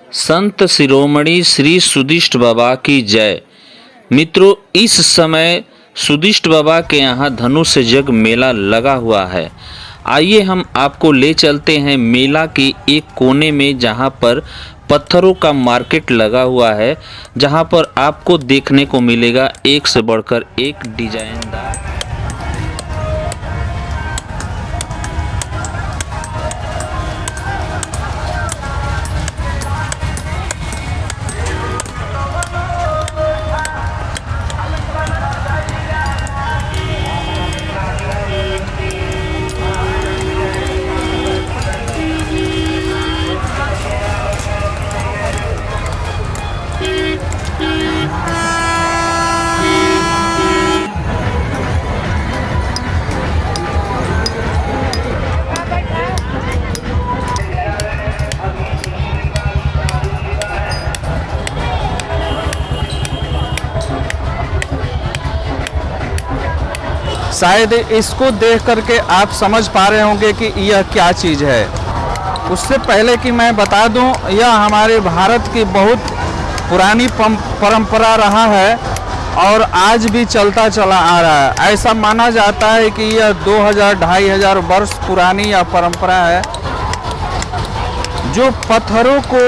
संत शिरोमणि श्री सुदिष्ट बाबा की जय। मित्रों, इस समय सुदिष्ट बाबा के यहाँ धनुष जग मेला लगा हुआ है। आइए हम आपको ले चलते हैं मेला के एक कोने में, जहाँ पर पत्थरों का मार्केट लगा हुआ है, जहाँ पर आपको देखने को मिलेगा एक से बढ़कर एक डिजाइनदार। शायद इसको देख करके आप समझ पा रहे होंगे कि यह क्या चीज़ है। उससे पहले कि मैं बता दूं, यह हमारे भारत की बहुत पुरानी परंपरा रहा है और आज भी चलता चला आ रहा है। ऐसा माना जाता है कि यह 2000-2500 वर्ष पुरानी यह परंपरा है, जो पत्थरों को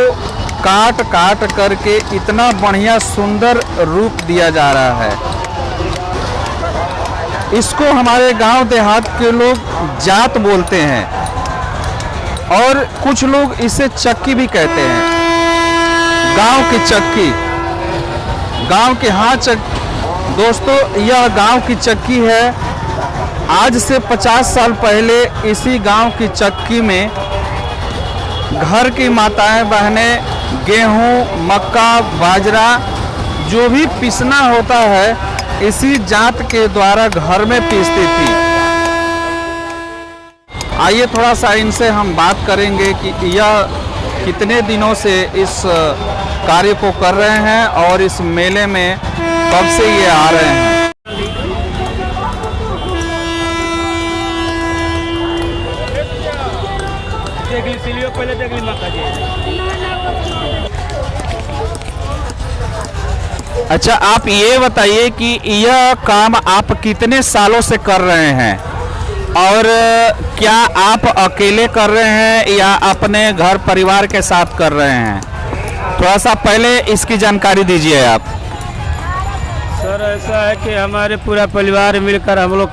काट काट करके इतना बढ़िया सुंदर रूप दिया जा रहा है। इसको हमारे गांव देहात के लोग जात बोलते हैं और कुछ लोग इसे चक्की भी कहते हैं। गांव की चक्की, गांव के दोस्तों, यह गांव की चक्की है। आज से 50 साल पहले इसी गांव की चक्की में घर की माताएं बहनें गेहूं, मक्का, बाजरा जो भी पीसना होता है इसी जात के द्वारा घर में पीसती थी। आइए थोड़ा सा इनसे हम बात करेंगे कि यह कितने दिनों से इस कार्य को कर रहे हैं और इस मेले में कब से ये आ रहे हैं। अच्छा, आप ये बताइए कि यह काम आप कितने सालों से कर रहे हैं और क्या आप अकेले कर रहे हैं या अपने घर परिवार के साथ कर रहे हैं? थोड़ा सा पहले इसकी जानकारी दीजिए आप। सर, ऐसा है कि हमारे पूरा परिवार मिलकर हम लोग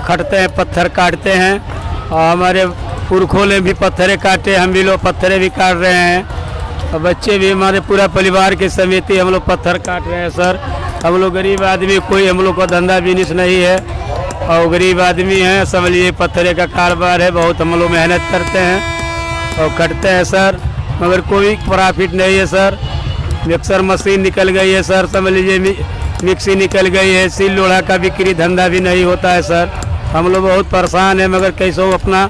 खटते हैं, पत्थर काटते हैं और हमारे पुरखों ने भी पत्थरे काटे, हम भी लोग पत्थरे भी काट रहे हैं और बच्चे भी, हमारे पूरा परिवार की समिति हम लोग पत्थर काट रहे हैं। सर, हम लोग गरीब आदमी, कोई हम लोग का धंधा बिजनेस नहीं है और गरीब आदमी हैं, समझिए पत्थरे का कारोबार है। बहुत हम लोग मेहनत करते हैं और कटते हैं सर, मगर कोई प्रॉफिट नहीं है सर। मिक्सर मशीन निकल गई है सर, समझ लीजिए मिक्सी निकल गई है, सिल लोढ़ा का बिक्री धंधा भी नहीं होता है सर। हम लोग बहुत परेशान हैं, मगर कैसे अपना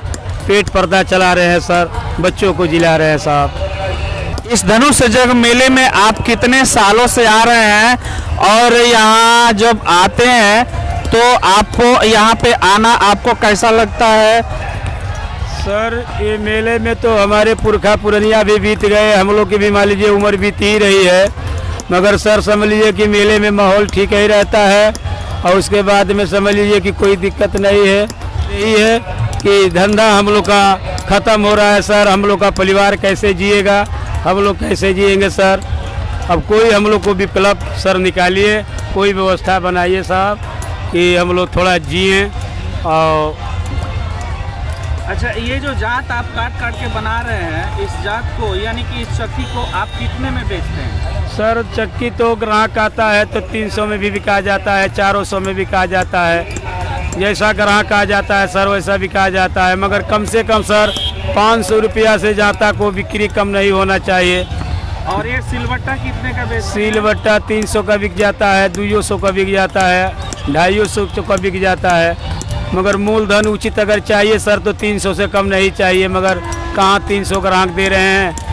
पेट पर्दा चला रहे हैं सर, बच्चों को जिला रहे हैं साहब। इस धनुष जग मेले में आप कितने सालों से आ रहे हैं और यहाँ जब आते हैं तो आपको यहाँ पे आना आपको कैसा लगता है? सर, ये मेले में तो हमारे पुरखा पुरनिया भी बीत गए, हम लोग की भी मान लीजिए उम्र बीती ही रही है, मगर सर समझ लीजिए कि मेले में माहौल ठीक ही रहता है और उसके बाद में समझ लीजिए कि कोई दिक्कत नहीं है। यही है कि धंधा हम लोग का ख़त्म हो रहा है सर। हम लोग का परिवार कैसे जिएगा, हम लोग कैसे जिएंगे सर? अब कोई हम लोग को विकल्प सर निकालिए, कोई व्यवस्था बनाइए साहब कि हम लोग थोड़ा जिए। और अच्छा, ये जो जात आप काट काट के बना रहे हैं, इस जात को यानी कि इस चक्की को आप कितने में बेचते हैं? सर, चक्की तो ग्राहक आता है तो 300 में भी बिका जाता है, 400 में बिका जाता है। जैसा ग्राहक आ जाता है सर वैसा बिका जाता है, मगर कम से कम सर 500 रुपया से जाता को बिक्री कम नहीं होना चाहिए। और ये सिलवट्टा कितने का बेचते हैं? सिलवट्टा 300 का बिक जाता है, 200 का बिक जाता है, 250 का बिक जाता है। मगर मूलधन उचित अगर चाहिए सर तो 300 से कम नहीं चाहिए, मगर कहाँ 300 ग्राहक दे रहे हैं।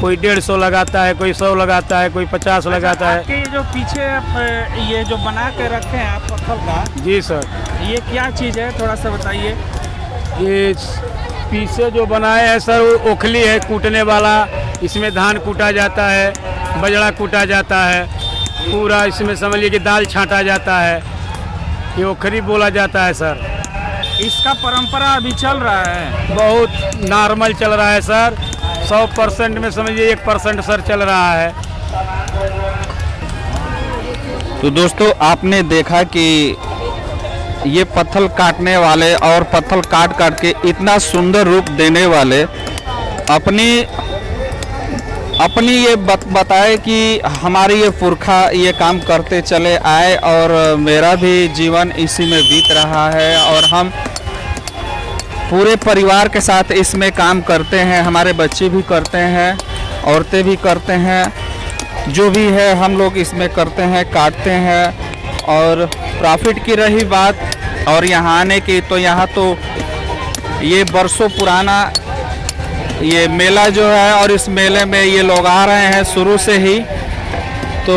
कोई 150 लगाता है, कोई 100 लगाता है, कोई 50 लगाता है। आपके जो पीछे ये जो बना के रखे हैं आप पत्थर का, जी सर, ये क्या चीज़ है थोड़ा सा बताइए। ये पीछे जो बनाए हैं सर वो ओखली है कूटने वाला, इसमें धान कूटा जाता है, बजड़ा कूटा जाता है, पूरा इसमें समझिए कि दाल छांटा जाता है, ये ओखरी बोला जाता है सर। इसका परंपरा अभी चल रहा है? बहुत नॉर्मल चल रहा है सर, 100% में समझिए 1% सर चल रहा है। तो दोस्तों आपने देखा कि ये पत्थर काटने वाले और पत्थर काट काट के इतना सुंदर रूप देने वाले अपनी ये बताए कि हमारे ये पुरखा ये काम करते चले आए और मेरा भी जीवन इसी में बीत रहा है और हम पूरे परिवार के साथ इसमें काम करते हैं, हमारे बच्चे भी करते हैं, औरतें भी करते हैं, जो भी है हम लोग इसमें करते हैं, काटते हैं। और प्रॉफिट की रही बात और यहाँ आने की, तो यहाँ तो ये बरसों पुराना ये मेला जो है और इस मेले में ये लोग आ रहे हैं शुरू से ही। तो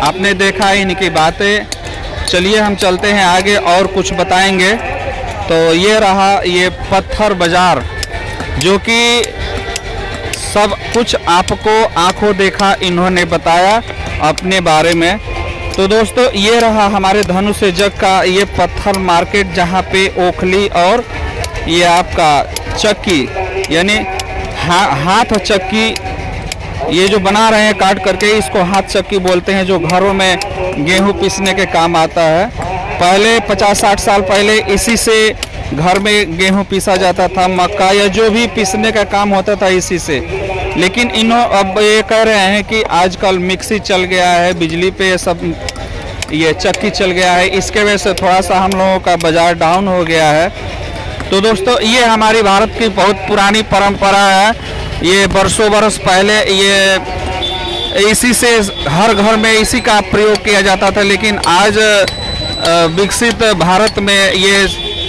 आपने देखा इनकी बातें, चलिए हम चलते हैं आगे और कुछ बताएंगे। तो ये रहा ये पत्थर बाजार, जो कि सब कुछ आपको आंखों देखा इन्होंने बताया अपने बारे में। तो दोस्तों ये रहा हमारे धनु से जग का ये पत्थर मार्केट, जहाँ पे ओखली और ये आपका चक्की यानी हाथ चक्की ये जो बना रहे हैं काट करके, इसको हाथ चक्की बोलते हैं, जो घरों में गेहूं पीसने के काम आता है। पहले 50-60 साल पहले इसी से घर में गेहूं पीसा जाता था, मक्का या जो भी पीसने का काम होता था इसी से। लेकिन अब ये कह रहे हैं कि आजकल मिक्सी चल गया है, बिजली पे सब ये चक्की चल गया है, इसके वजह से थोड़ा सा हम लोगों का बाजार डाउन हो गया है। तो दोस्तों ये हमारी भारत की बहुत पुरानी परंपरा है, ये बरसों बरस पहले ये इसी से हर घर में इसी का प्रयोग किया जाता था। लेकिन आज विकसित भारत में ये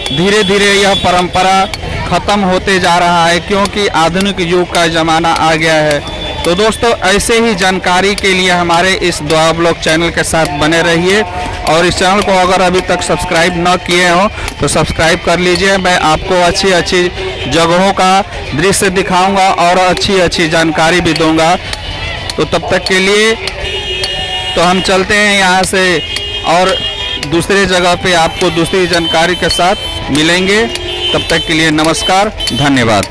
धीरे धीरे यह परंपरा ख़त्म होते जा रहा है, क्योंकि आधुनिक युग का ज़माना आ गया है। तो दोस्तों ऐसे ही जानकारी के लिए हमारे इस दुआ ब्लॉग चैनल के साथ बने रहिए और इस चैनल को अगर अभी तक सब्सक्राइब न किए हो तो सब्सक्राइब कर लीजिए। मैं आपको अच्छी अच्छी जगहों का दृश्य दिखाऊंगा और अच्छी अच्छी जानकारी भी दूंगा। तो तब तक के लिए तो हम चलते हैं यहाँ से और दूसरे जगह पे आपको दूसरी जानकारी के साथ मिलेंगे। तब तक के लिए नमस्कार, धन्यवाद।